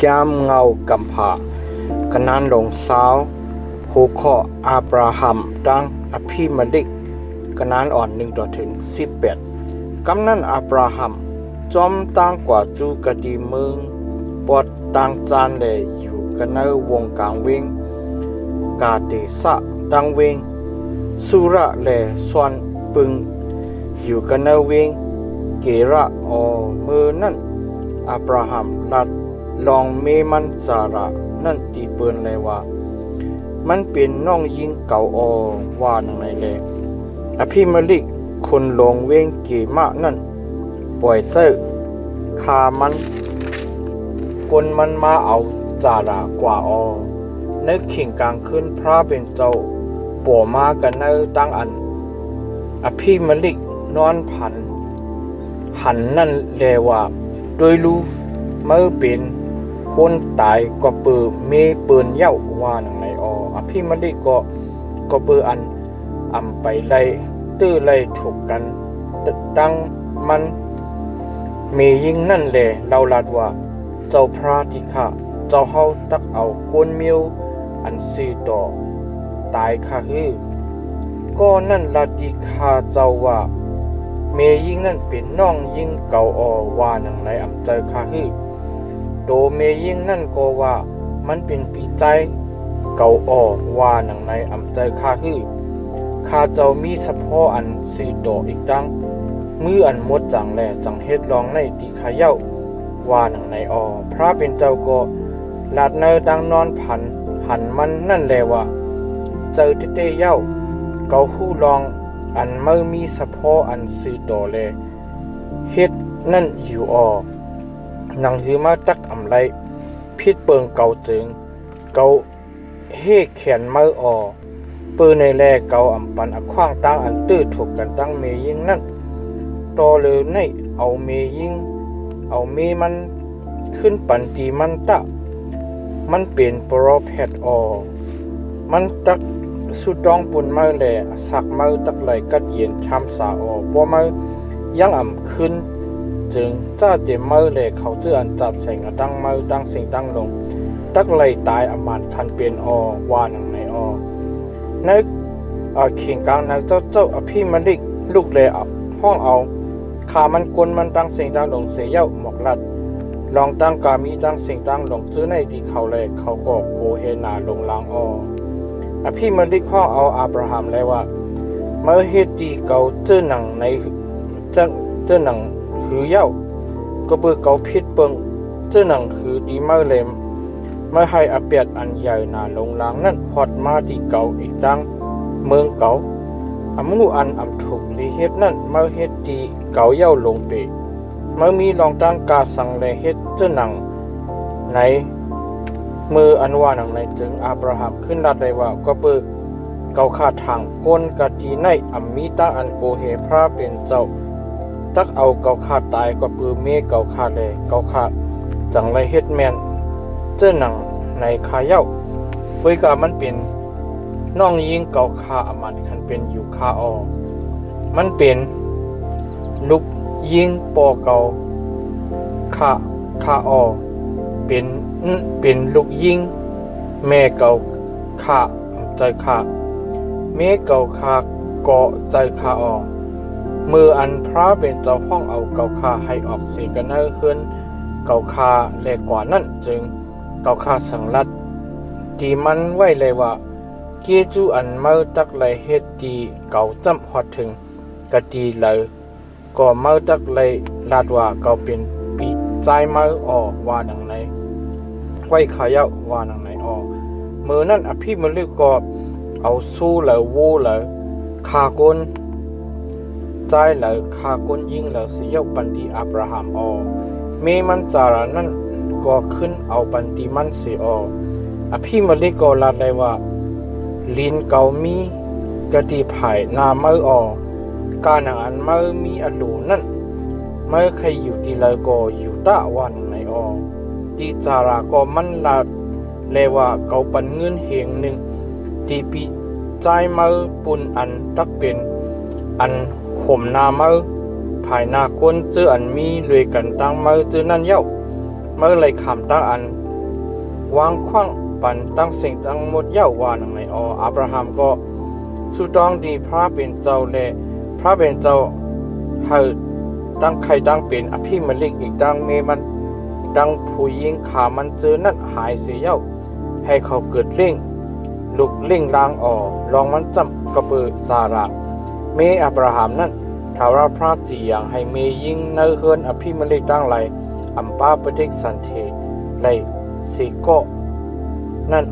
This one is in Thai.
แก้มเงากำผากนันหลงสาวหูขออาบราฮัมตั้งอภิมลิกกนันอ่อน1-18กำนั้นอาบราฮัมจอมตั้งกว่าจูกะดีเมืองปอดตั้งจานเลยอยู่กันในวงกลางเวงกาเตสะดังเวงสุระแลส่วนปึงอยู่กันในเวงเกระอมือนั่นอาบราฮัมลัดลองเมมันจาระนั่นตีเปินเลยว่ามันเป็นน้องยิงเก่าว่าหนังไหนเลยอภิมลิกคนลงเวงเกมะนั่นปล่อยเจ้าคามันกลมันมาเอาจาระกว่านึกขิงกลางขึ้นพระเป็นเจ้าปัวมากันในตั้งอันอภิมลิกนอนผันหันนั่นแลว่าโดยรู้เมื่อเป็นคนตายก็เปิดเมเปินเย้าว่าหนังไหนอภิมลิกก็เปิดอันไปไล่ตื้อไล่ถูกกันตั้งมันเมยิงนั่นแลเราลาดว่าเจ้าพระที่ข้าเจ้าเฮาตักเอาก้นเมียวอันซีต่อตายข้าก็นั่นลาดีข้าเจ้าว่าเมยิงนั่นเป็นน้องยิงเก่าว่าหนังไหนเจอข้าโตเมยิงนั่นก็ว่ามันเป็นปีใจเก่าว่าหนังไหนเจอข้าข้าเจ้ามีเฉพาะอันซีต่ออีกดังมืออันหมดจังแลจังเฮ็ดลองในดีข้าเย้าว่าหนังไหนพระเป็นเจ้าก็ลาดเนอดังนอนหันมันนั่นแลว่าเจอเต้เย้าเกาหู้ลองอันเมื่อมีเฉพาะอันซื้อต่อแลเฮ็ดนั่นอยู่หนังหือมาตักไรพิษเปิงเกาจึงเกาเฮแขนเมื่อปืนในแลเกาปันขว้างตั้งอันตื้อถูกกันตั้งเมยิงนั่นต่อเลยในเอาเมยิงเอาเมมันขึ้นปันตีมันตะมันเป็นโปรแพทมันตักสุดดองปุ่นมาแลสักมาตักไหลกัดเย็นชามสาบ่มายังขึ้นจึงจ้าเจมาแลเขาเจืออันจับแสงตั้งมาตั้งสิ่งตั้งลงตักไหลตายอมานคันเป็นว่าหนังในนึกเข่งกลางนักเจ้าอภิมลิกลูกแลห้องเอาขามันกลมันตั้งสิ่งตั้งลงเสียเย้าหมอกลัดลองตั้งกามีตั้งสิ่งตั้งลงซื้อในดีเขาเลยเขาก็โกเฮนาลงลางอภิมลิกห้องเอาอาบราฮัมเลยว่าเมื่อเฮตีเกาเจอหนังในเจอหนังหือเย้าก็เบื่อเกาพิษเปิงเจอหนังหือดีเมื่อเลมเมื่อให้อาเปียดอันใหญ่นาลงลางนั่นพอดมาที่เกาอีกดังเมืองเกามูอันถูกลีเฮ็ดนั่นเมื่อเฮ็ดตีเกาเย้าลงเปเมื่อมีลองตั้งกาสังเลยเฮ็ดเจอหนังในมืออันว่าหนังในจึงอาบราฮัมขึ้นรัดเลยว่าก็เปิดเกาขาทางก้นกะทีในมีตาอันโกเฮพระเป็นเจ้าตักเอาเกาขาตายก็ปือเมเกาขาเลยเกาขาจังไรเฮ็ดแมนเจอหนังในคาเย้าเว้ยกามันเป็นน้องยิงเกาขามันคันเป็นอยู่คามันเป็นลูกยิงปอเกาคาเป็นลูกยิงแม่เกาขาใจขาแม่เกาขาเกาะใจขามืออันพระเป็นเจ้าห้องเอาเกาขาให้ออกเสียกันเนื้อขึ้นเกาขาแหลกกว่านั่นจึงเกาขาสังลัดตีมันไว้เลยว่าเกจูอันเมื่อตักเลยเฮ็ดตีเกาจำหอดถึงกะตีเลยก็เมื่อตักเลยลาดว่าเกาเป็นปีใจเมื่อว่าดังไหนไว้ขายาว่าดังไหนมือนั่นอภิมลิกก็เอาสู้เลยวูเลยคาก้นใจเลยคาก้นยิงเลยเสียปันดีอับราฮัมเมมันจาระนั่นก็ขึ้นเอาปันดีมันเสียอภิมลิกก็ลาดเลยว่าลินเกามีกะดีไผ่นาเมื่อกาหนังอันเมื่อมีอลูนั่นเมื่อใครอยู่ดีเลยก็อยู่ตะวันในดีจาระก็มันลาดเลยว่าเกาปันเงินเหงหนึ่งตีปีใจเมื่อปุ่นอันตักเป็นอันห่มนาเมื่อภายนาก้นเจออันมีเลยกันตั้งเมื่อเจอนั่นเย้าเมื่อไรขำตั้งอัน วางขว้างปันตั้งสิ่งตั้งหมดเย้าวานังในอับราฮัมก็สุดองดีพระเป็นเจ้าและพระเป็นเจ้าให้ตั้งใครตั้งเป็นอภิมลิกอีกตั้งเมมันดังผู้หญิงขามันเจอนั่นหายเสียเย้าให้เขาเกิดเร่งลุกเร่งล้างลองมันจำกระเบือซาระเมอับราฮัมนั้นถ้าเราพระจีอย่างให้เมยิงเนเฮินอภิมลิกตั้งไหลอัมปาปฏิกสันเทไลสีโกนั่น